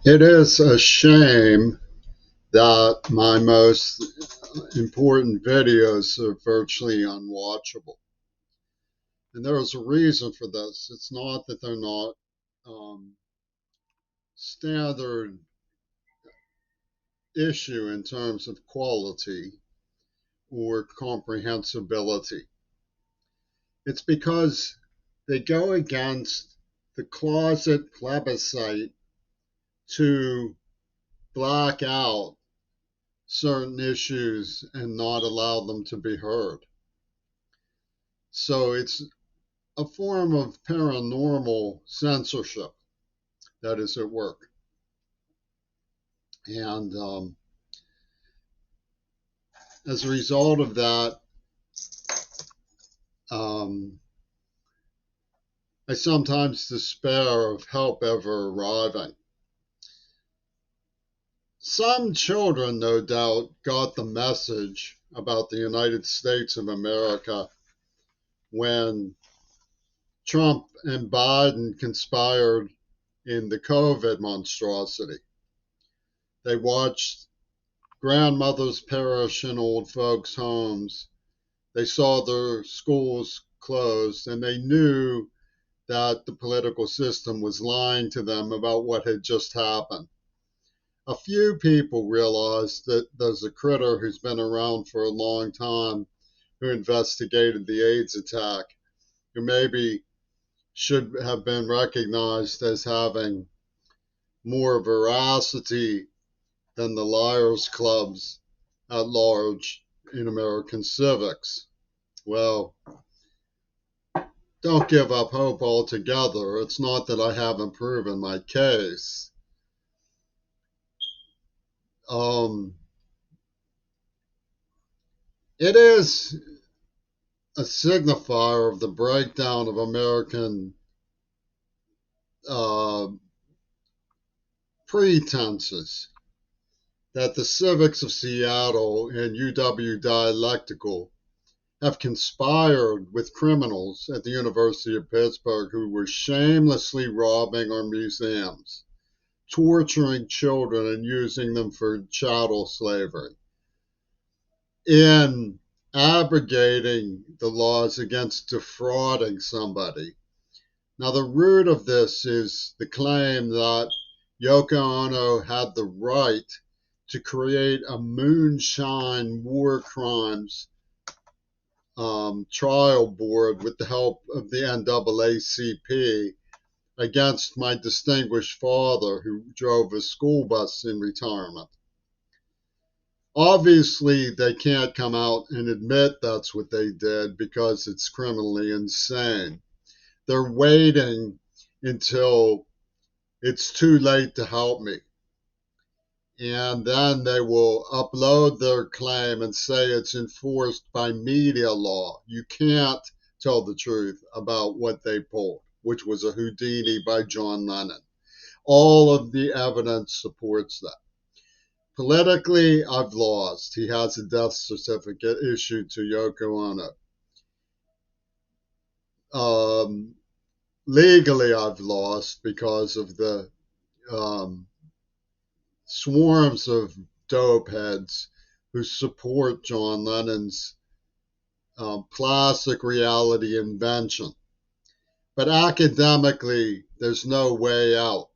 It is a shame that my most important videos are virtually unwatchable. And there is a reason for this. It's not that they're not um, standard issue in terms of quality or comprehensibility. It's because they go against the Closet Plebiscite to black out certain issues and not allow them to be heard. So it's a form of paranormal censorship that is at work. And as a result of that, um, I sometimes despair of help ever arriving. Some children, no doubt, got the message about the United States of America when Trump and Biden conspired in the COVID monstrosity. They watched grandmothers perish in old folks' homes. They saw their schools closed, and they knew that the political system was lying to them about what had just happened. A few people realized that there's a critter who's been around for a long time who investigated the AIDS attack, who maybe should have been recognized as having more veracity than the liars clubs at large in American civics. Well, don't give up hope altogether. It's not that I haven't proven my case. Um, it is a signifier of the breakdown of American uh, pretenses that the civics of Seattle and UW Dialectical have conspired with criminals at the University of Pittsburgh who were shamelessly robbing our museums, torturing children and using them for chattel slavery, in abrogating the laws against defrauding somebody. Now, the root of this is the claim that Yoko Ono had the right to create a moonshine war crimes trial board with the help of the NAACP against my distinguished father, who drove a school bus in retirement. Obviously, they can't come out and admit that's what they did because it's criminally insane. They're waiting until it's too late to help me. And then they will upload their claim and say it's enforced by media law. You can't tell the truth about what they pulled, which was a Houdini by John Lennon. All of the evidence supports that. Politically, I've lost. He has a death certificate issued to Yoko Ono. Legally, I've lost because of the um, swarms of dope heads who support John Lennon's classic reality invention. But academically, there's no way out.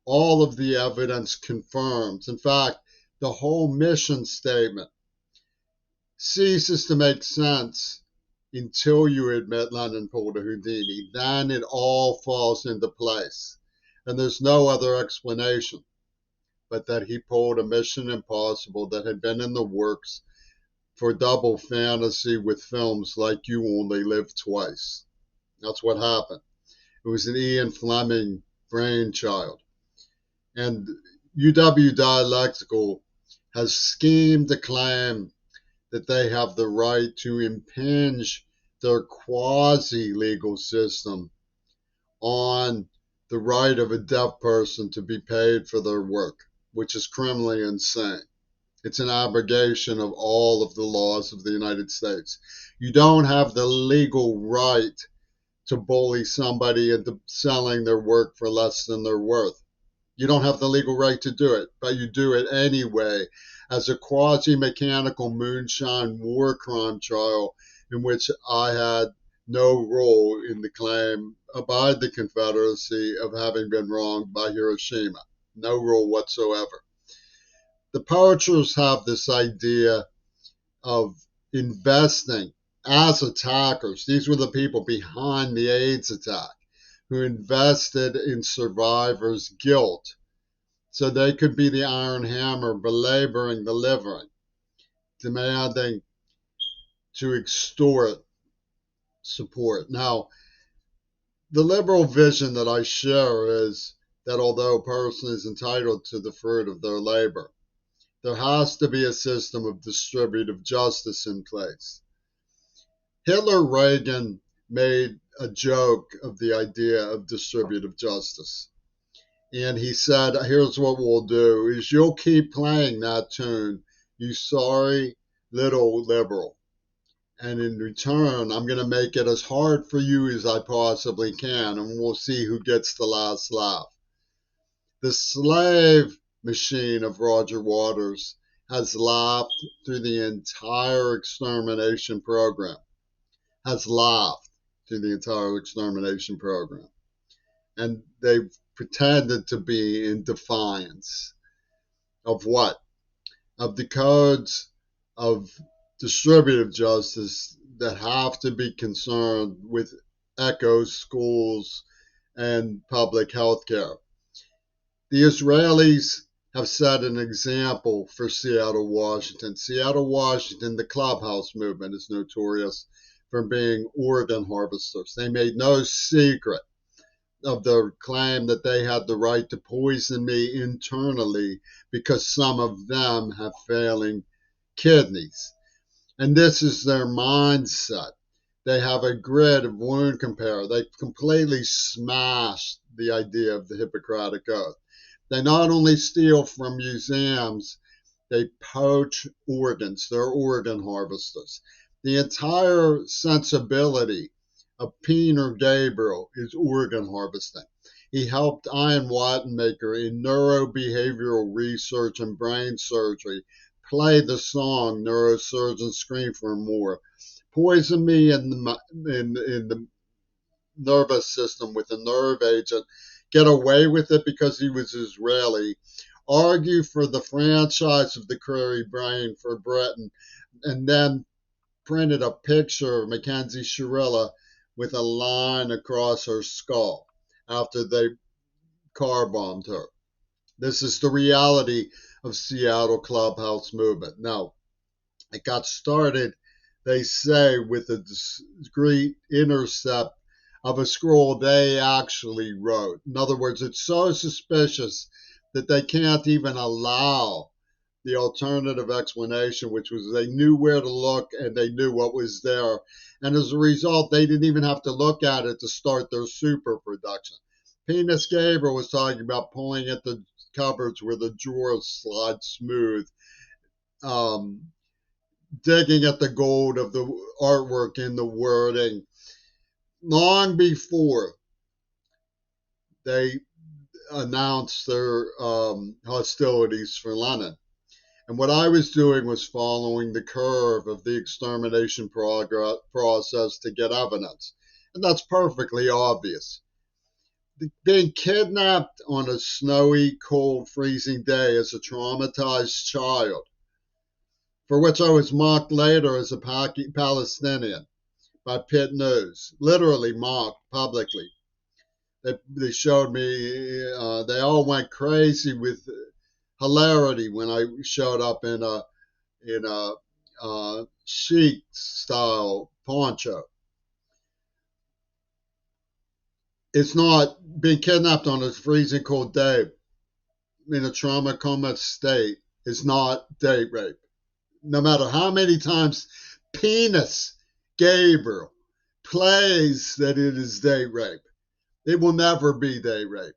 All of the evidence confirms. In fact, the whole mission statement ceases to make sense until you admit Lennon pulled a Houdini. Then it all falls into place. And there's no other explanation but that he pulled a Mission Impossible that had been in the works for double fantasy with films like You Only Live Twice. That's what happened. It was an Ian Fleming brainchild. And UW Dialectical has schemed to claim that they have the right to impinge their quasi-legal system on the right of a deaf person to be paid for their work, which is criminally insane. It's an abrogation of all of the laws of the United States. You don't have the legal right to bully somebody into selling their work for less than they're worth. You don't have the legal right to do it, but you do it anyway as a quasi-mechanical moonshine war crime trial in which I had no role in the claim by the Confederacy of having been wronged by Hiroshima. No role whatsoever. The poachers have this idea of investing as attackers. These were the people behind the AIDS attack who invested in survivors' guilt so they could be the iron hammer belaboring the living, demanding to extort support. Now, the liberal vision that I share is that although a person is entitled to the fruit of their labor, there has to be a system of distributive justice in place. Hitler Reagan made a joke of the idea of distributive justice. And he said, here's what we'll do is you'll keep playing that tune, you sorry little liberal. And in return, I'm going to make it as hard for you as I possibly can, and we'll see who gets the last laugh. The slave machine of Roger Waters has laughed through the entire extermination program, has laughed through the entire extermination program. And they've pretended to be in defiance of what? Of the codes of distributive justice that have to be concerned with echo schools and public health care. The Israelis have set an example for Seattle, Washington. Seattle, Washington, the clubhouse movement is notorious for being organ harvesters. They made no secret of their claim that they had the right to poison me internally because some of them have failing kidneys. And this is their mindset. They have a grid of wound compare. They completely smashed the idea of the Hippocratic Oath. They not only steal from museums, they poach organs. They're organ harvesters. The entire sensibility of Peter Gabriel is organ harvesting. He helped Ian Wattenmaker in neurobehavioral research and brain surgery play the song Neurosurgeons Scream for More. Poison me in the nervous system with a nerve agent. Get away with it because he was Israeli. Argue for the franchise of the Curry Brain for Britain. And then printed a picture of Mackenzie Shirilla with a line across her skull after they car bombed her. This is the reality of Seattle clubhouse movement. Now, it got started, they say, with a discreet intercept of a scroll they actually wrote. In other words, it's so suspicious that they can't even allow the alternative explanation, which was they knew where to look and they knew what was there. And as a result, they didn't even have to look at it to start their super production. Peter Gabriel was talking about pulling at the cupboards where the drawers slide smooth, digging at the gold of the artwork in the wording. Long before they announced their hostilities for Lenin. And what I was doing was following the curve of the extermination process to get evidence. And that's perfectly obvious. Being kidnapped on a snowy, cold, freezing day as a traumatized child, for which I was mocked later as a Palestinian by Pitt News, literally mocked publicly. They showed me, they all went crazy with hilarity when I showed up in a chic style poncho. It's not being kidnapped on a freezing cold day in a trauma coma state is not date rape. No matter how many times Penis Gabriel plays that it is date rape, it will never be date rape.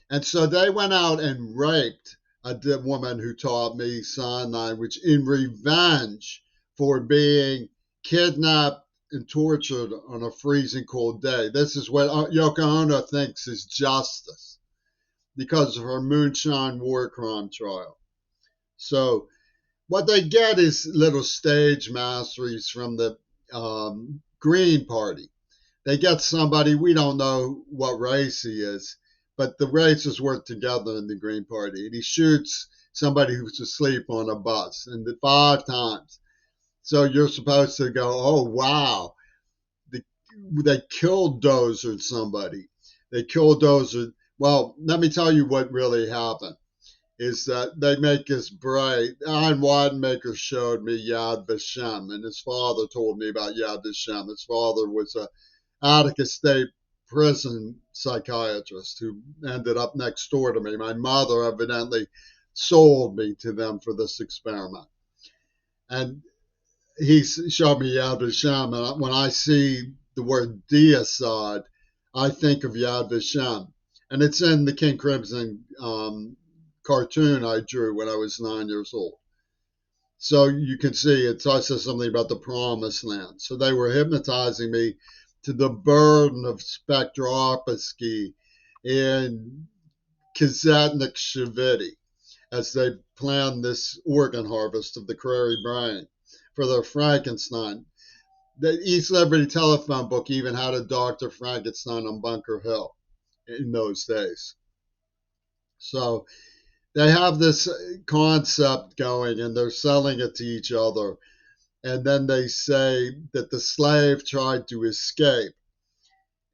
And so they went out and raped a woman who taught me sign language in revenge for being kidnapped and tortured on a freezing cold day. This is what Yoko Ono thinks is justice. because of her moonshine war crime trial. So what they get is little stage masteries from the Green Party. They get somebody, we don't know what race he is, but the races work together in the Green Party. And he shoots somebody who's asleep on a bus, and 5 times. So you're supposed to go, oh, wow, they, they killed Dozer somebody. They killed Dozer. Well, let me tell you what really happened is that they make us bright. Iron Wademaker showed me Yad Vashem, and his father told me about Yad Vashem. His father was a Attica State prison psychiatrist who ended up next door to me. My mother evidently sold me to them for this experiment. And he showed me Yad Vashem, and when I see the word deicide, I think of Yad Vashem. And it's in the King Crimson cartoon I drew when I was 9 years old. So you can see it says something about the promised land. So they were hypnotizing me to the burden of spectroscopy in Kazetnik Shaviti as they planned this organ harvest of the Prairie Brain for their Frankenstein. The East Liberty telephone book even had a Dr. Frankenstein on Bunker Hill in those days. So they have this concept going and they're selling it to each other. And then they say that the slave tried to escape.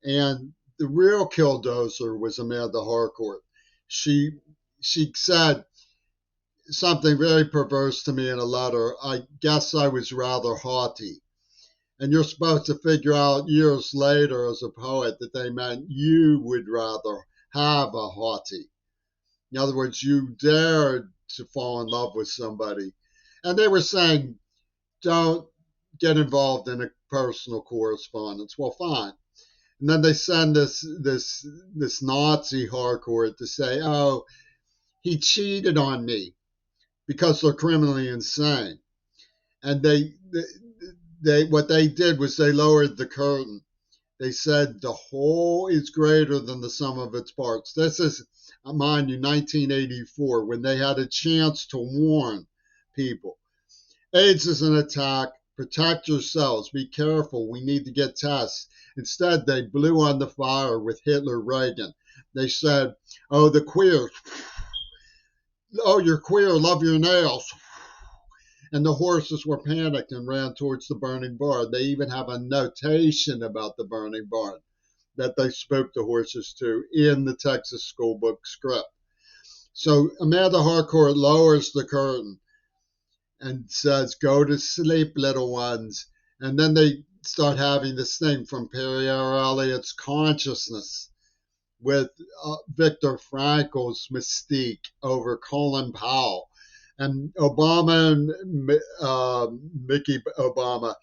And the real killdozer was Amanda Harcourt. She said something very perverse to me in a letter. I guess I was rather haughty. And you're supposed to figure out years later as a poet that they meant you would rather have a haughty. In other words, you dared to fall in love with somebody. And they were saying, don't get involved in a personal correspondence. Well, fine. And then they send this Nazi Harcourt to say, oh, he cheated on me because they're criminally insane. And they what they did was they lowered the curtain. They said the whole is greater than the sum of its parts. This is, mind you, 1984, when they had a chance to warn people. AIDS is an attack. Protect yourselves. Be careful. We need to get tests. Instead, they blew on the fire with Hitler Reagan. They said, oh, the queers. Oh, you're queer. Love your nails. And the horses were panicked and ran towards the burning barn. They even have a notation about the burning barn that they spoke the horses to in the Texas school book script. So Amanda Harcourt lowers the curtain and says, go to sleep, little ones. And then they start having this thing from Pierre Elliott's Consciousness with Viktor Frankl's mystique over Colin Powell. And Obama and Mickey Obama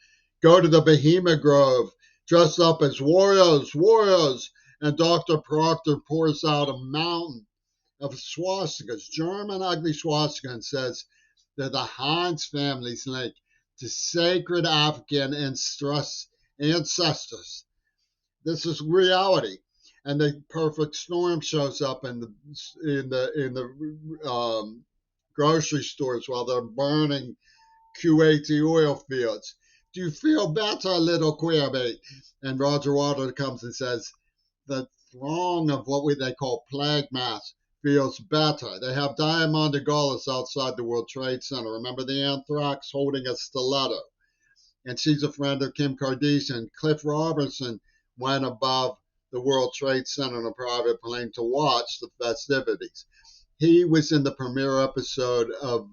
go to the Bohemian Grove dressed up as warriors. And Dr. Proctor pours out a mountain of swastikas, German ugly swastika, and says they're the Heinz family's link to sacred African ancestors. This is reality. And the perfect storm shows up in the grocery stores while they're burning Kuwaiti oil fields. Do you feel better, little queerbait? And Roger Waters comes and says, the throng of what they call plague mass feels better. They have Diamanda Gallis outside the World Trade Center. Remember the anthrax holding a stiletto? And she's a friend of Kim Kardashian. Cliff Robertson went above the World Trade Center in a private plane to watch the festivities. He was in the premiere episode of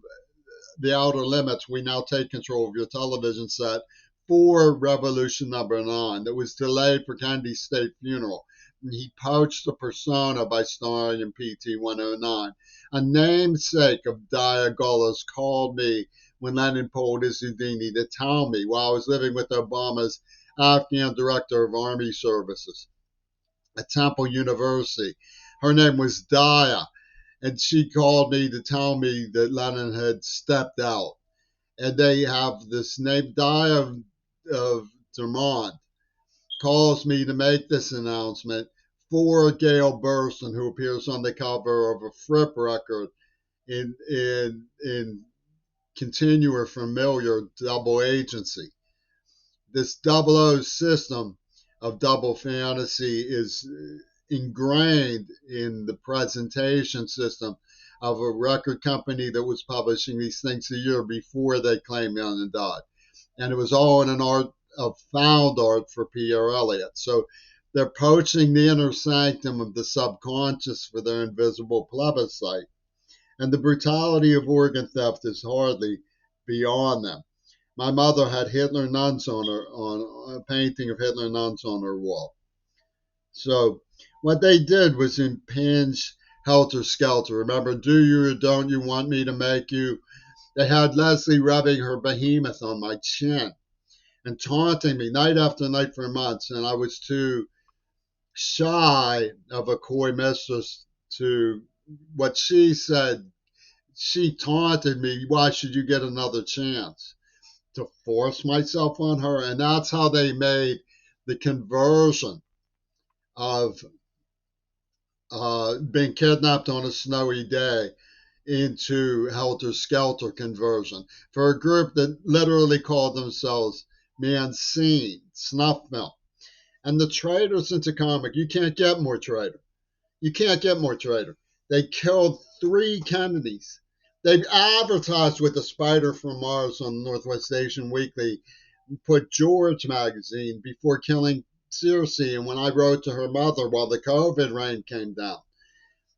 The Outer Limits, We Now Take Control of Your Television Set, for Revolution #9 that was delayed for Kennedy's state funeral. And he poached the persona by starring in PT 109. A namesake of Diagoras called me when Lenin pulled his Houdini to tell me while I was living with Obama's Afghan director of Army Services at Temple University. Her name was Dia. And she called me to tell me that Lenin had stepped out. And they have this name, Dia of Dermond, calls me to make this announcement for Gail Burstyn, who appears on the cover of a Fripp record in continuer familiar double agency. This double O system of double fantasy is ingrained in the presentation system of a record company that was publishing these things a year before they claimed Young and died. And it was all in an art of found art for Pierre Elliott. So they're poaching the inner sanctum of the subconscious for their invisible plebiscite. And the brutality of organ theft is hardly beyond them. My mother had Hitler nuns on a painting of Hitler nuns on her wall. So what they did was impinge Helter Skelter. Remember, do you or don't you want me to make you? They had Leslie rubbing her behemoth on my chin and taunting me night after night for months, and I was too shy of a coy mistress to what she said. She taunted me, why should you get another chance? To force myself on her. And that's how they made the conversion of being kidnapped on a snowy day into Helter Skelter conversion for a group that literally called themselves Mancine, snuff film. And the traitors into comic, you can't get more traitor. You can't get more traitor. They killed 3 Kennedys. They advertised with the Spider from Mars on Northwest Asian Weekly, put George magazine before killing Circe. And when I wrote to her mother while the COVID rain came down,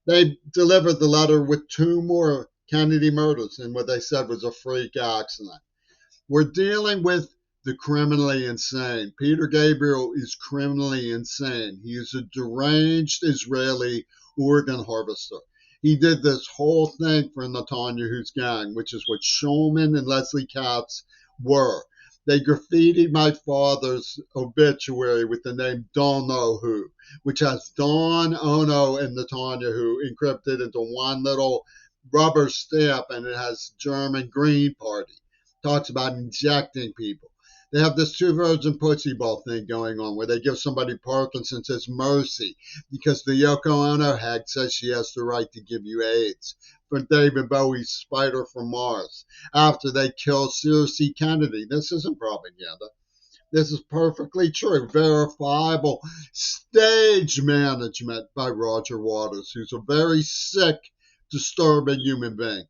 they delivered the letter with 2 more Kennedy murders in what they said was a freak accident. We're dealing with the criminally insane. Peter Gabriel is criminally insane. He is a deranged Israeli organ harvester. He did this whole thing for Netanyahu's gang, which is what Shulman and Leslie Katz were. They graffitied my father's obituary with the name Don't Know Who, which has Don, Ono, and Netanyahu encrypted into one little rubber stamp, and it has German Green Party. Talks about injecting people. They have this 2 virgin pussy ball thing going on where they give somebody Parkinson's as mercy because the Yoko Ono hag says she has the right to give you AIDS for David Bowie's Spider from Mars after they kill Circe Kennedy. This isn't propaganda. This is perfectly true, verifiable stage management by Roger Waters, who's a very sick, disturbing human being.